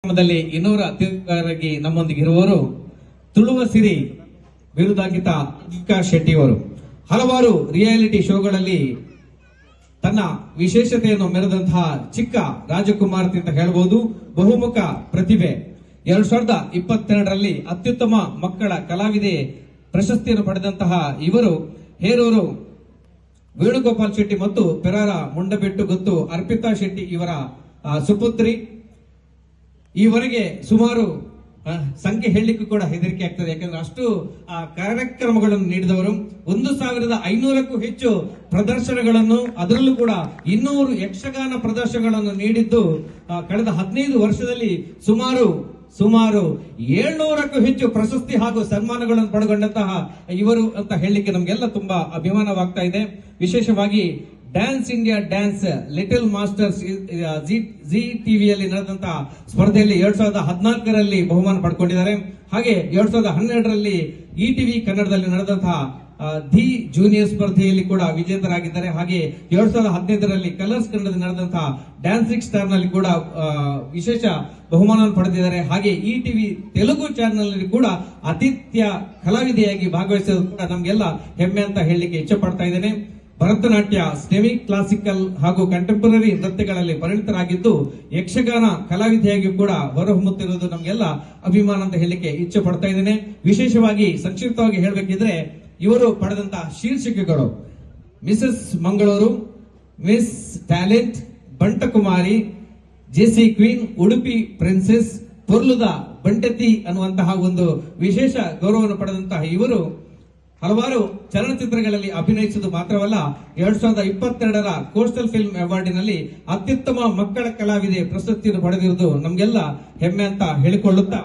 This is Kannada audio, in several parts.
ಕಾರ್ಯಕ್ರಮದಲ್ಲಿ ಇನ್ನೂರ ಅತಿಥಿಗಳಾಗಿ ನಮ್ಮೊಂದಿಗೆ ಇರುವವರು ತುಳುವ ಸಿರಿ ಬಿರುದಾಂಕಿತ ಚಿಕ್ಕ ಶೆಟ್ಟಿಯವರು. ಹಲವಾರು ರಿಯಾಲಿಟಿ ಶೋಗಳಲ್ಲಿ ತನ್ನ ವಿಶೇಷತೆಯನ್ನು ಮೆರೆದಂತಹ ಚಿಕ್ಕ ರಾಜಕುಮಾರತಿ ಅಂತ ಹೇಳಬಹುದು. ಬಹುಮುಖ ಪ್ರತಿಭೆ. 2022ರಲ್ಲಿ ಅತ್ಯುತ್ತಮ ಮಕ್ಕಳ ಕಲಾವಿದೆ ಪ್ರಶಸ್ತಿಯನ್ನು ಪಡೆದಂತಹ ಇವರು ಹೇರೂರು ವೇಣುಗೋಪಾಲ್ ಶೆಟ್ಟಿ ಮತ್ತು ಪೆರಾರ ಮುಂಡಬೆಟ್ಟು ಗೊತ್ತು ಅರ್ಪಿತಾ ಶೆಟ್ಟಿ ಇವರ ಸುಪುತ್ರಿ. ಈವರೆಗೆ ಸುಮಾರು ಸಂಖ್ಯೆ ಹೇಳಲಿಕ್ಕೂ ಕೂಡ ಹೆದರಿಕೆ ಆಗ್ತದೆ, ಯಾಕಂದ್ರೆ ಅಷ್ಟು ಕಾರ್ಯಕ್ರಮಗಳನ್ನು ನೀಡಿದವರು. 1500ಕ್ಕೂ ಹೆಚ್ಚು ಪ್ರದರ್ಶನಗಳನ್ನು, ಅದರಲ್ಲೂ ಕೂಡ 200 ಯಕ್ಷಗಾನ ಪ್ರದರ್ಶನಗಳನ್ನು ನೀಡಿದ್ದು ಕಳೆದ 15 ವರ್ಷದಲ್ಲಿ ಸುಮಾರು 700ಕ್ಕೂ ಹೆಚ್ಚು ಪ್ರಶಸ್ತಿ ಹಾಗೂ ಸನ್ಮಾನಗಳನ್ನು ಪಡೆದುಕೊಂಡಂತಹ ಇವರು ಅಂತ ಹೇಳಲಿಕ್ಕೆ ನಮಗೆಲ್ಲ ತುಂಬಾ ಅಭಿಮಾನವಾಗ್ತಾ ಇದೆ. ವಿಶೇಷವಾಗಿ dance India dance little masters G ಟಿವಿಯಲ್ಲಿ ನಡೆದಂತಹ ಸ್ಪರ್ಧೆಯಲ್ಲಿ 2014ರಲ್ಲಿ ಬಹುಮಾನ ಪಡ್ಕೊಂಡಿದ್ದಾರೆ. ಹಾಗೆ 2012ರಲ್ಲಿ ಇಟಿವಿ ಕನ್ನಡದಲ್ಲಿ ನಡೆದಂತಹ ದಿ ಜೂನಿಯರ್ ಸ್ಪರ್ಧೆಯಲ್ಲಿ ಕೂಡ ವಿಜೇತರಾಗಿದ್ದಾರೆ. ಹಾಗೆ 2015ರಲ್ಲಿ ಕಲರ್ಸ್ ಕನ್ನಡದಲ್ಲಿ ನಡೆದಂತಹ ಡ್ಯಾನ್ಸಿಂಗ್ ಸ್ಟಾರ್ ನಲ್ಲಿ ಕೂಡ ವಿಶೇಷ ಬಹುಮಾನವನ್ನು ಪಡೆದಿದ್ದಾರೆ. ಹಾಗೆ ಇಟಿವಿ ತೆಲುಗು ಚಾನೆಲ್ ನಲ್ಲಿ ಕೂಡ ಆತಿಥ್ಯ ಕಲಾವಿದೆಯಾಗಿ ಭಾಗವಹಿಸೋದು ಕೂಡ ನಮಗೆಲ್ಲ ಹೆಮ್ಮೆ ಅಂತ ಹೇಳಲಿಕ್ಕೆ ಇಚ್ಛೆ ಪಡ್ತಾ ಇದ್ದೇನೆ. ಭರತನಾಟ್ಯ, ಸೆಮಿ ಕ್ಲಾಸಿಕಲ್ ಹಾಗೂ ಕಂಟೆಂಪರರಿ ನೃತ್ಯಗಳಲ್ಲಿ ಪರಿಣಿತರಾಗಿದ್ದು ಯಕ್ಷಗಾನ ಕಲಾವಿದೆಯಾಗಿ ಕೂಡ ಹೊರಹೊಮ್ಮುತ್ತಿರುವುದು ನಮಗೆಲ್ಲ ಅಭಿಮಾನ ಅಂತ ಹೇಳಲಿಕ್ಕೆ ಇಚ್ಛೆ ಪಡ್ತಾ ಇದ್ದೇನೆ. ವಿಶೇಷವಾಗಿ ಸಂಕ್ಷಿಪ್ತವಾಗಿ ಹೇಳಬೇಕಿದ್ರೆ ಇವರು ಪಡೆದಂತಹ ಶೀರ್ಷಿಕೆಗಳು: Mrs Mangaluru, miss talent, Bantakumari, JC queen, Udupi princess, Porluda Bantathi ಅನ್ನುವಂತಹ ಒಂದು ವಿಶೇಷ ಗೌರವವನ್ನು ಪಡೆದಂತಹ ಇವರು ಹಲವಾರು ಚಲನಚಿತ್ರಗಳಲ್ಲಿ ಅಭಿನಯಿಸುವುದು ಮಾತ್ರವಲ್ಲ, 2022ರ ಕೋಸ್ಟಲ್ ಫಿಲ್ಮ್ ಅವಾರ್ಡಿನಲ್ಲಿ ಅತ್ಯುತ್ತಮ ಮಕ್ಕಳ ಕಲಾವಿದೆ ಪ್ರಶಸ್ತಿಯನ್ನು ಪಡೆದಿರುವುದು ನಮಗೆಲ್ಲ ಹೆಮ್ಮೆ ಅಂತ ಹೇಳಿಕೊಳ್ಳುತ್ತಾ,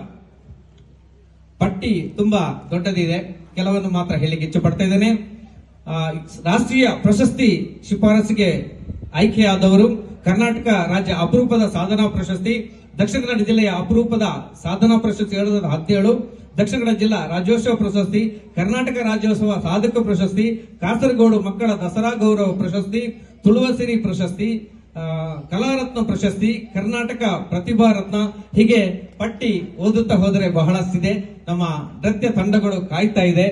ಪಟ್ಟಿ ತುಂಬಾ ದೊಡ್ಡದಿದೆ, ಕೆಲವನ್ನು ಮಾತ್ರ ಹೇಳಿಕ್ಕೆ ಇಚ್ಛೆ ಪಡ್ತಾ ಇದ್ದೇನೆ. ರಾಷ್ಟ್ರೀಯ ಪ್ರಶಸ್ತಿ ಶಿಫಾರಸಿಗೆ ಆಯ್ಕೆಯಾದವರು: ಕರ್ನಾಟಕ ರಾಜ್ಯ ಅಪರೂಪದ ಸಾಧನಾ ಪ್ರಶಸ್ತಿ, ದಕ್ಷಿಣ ಕನ್ನಡ ಜಿಲ್ಲೆಯ ಅಪರೂಪದ ಸಾಧನಾ ಪ್ರಶಸ್ತಿ 2017, ದಕ್ಷಿಣ ಕನ್ನಡ ಜಿಲ್ಲಾ ರಾಜ್ಯೋತ್ಸವ ಪ್ರಶಸ್ತಿ, ಕರ್ನಾಟಕ ರಾಜ್ಯೋತ್ಸವ ಸಾಧಕ ಪ್ರಶಸ್ತಿ, ಕಾಸರಗೋಡು ಮಕ್ಕಳ ದಸರಾ ಗೌರವ ಪ್ರಶಸ್ತಿ, ತುಳುವ ಸಿರಿ ಪ್ರಶಸ್ತಿ, ಕಲಾರತ್ನ ಪ್ರಶಸ್ತಿ, ಕರ್ನಾಟಕ ಪ್ರತಿಭಾ ರತ್ನ. ಹೀಗೆ ಪಟ್ಟಿ ಓದುತ್ತಾ ಹೋದರೆ ಬಹಳಷ್ಟಿದೆ. ನಮ್ಮ ನೃತ್ಯ ತಂಡಗಳು ಕಾಯ್ತಾ ಇದೆ.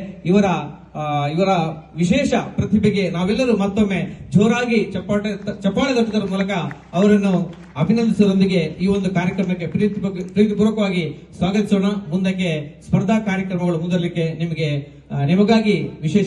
ಇವರ ವಿಶೇಷ ಪ್ರತಿಭೆಗೆ ನಾವೆಲ್ಲರೂ ಮತ್ತೊಮ್ಮೆ ಜೋರಾಗಿ ಚಪ್ಪಾಳೆ ತಟ್ಟುವುದರ ಮೂಲಕ ಅವರನ್ನು ಅಭಿನಂದಿಸುವುದರೊಂದಿಗೆ ಈ ಒಂದು ಕಾರ್ಯಕ್ರಮಕ್ಕೆ ಪ್ರೀತಿಪೂರ್ವಕವಾಗಿ ಸ್ವಾಗತಿಸೋಣ. ಮುಂದಕ್ಕೆ ಸ್ಪರ್ಧಾ ಕಾರ್ಯಕ್ರಮಗಳು ಮುಂದರಲಿಕ್ಕೆ ನಿಮಗಾಗಿ ವಿಶೇಷ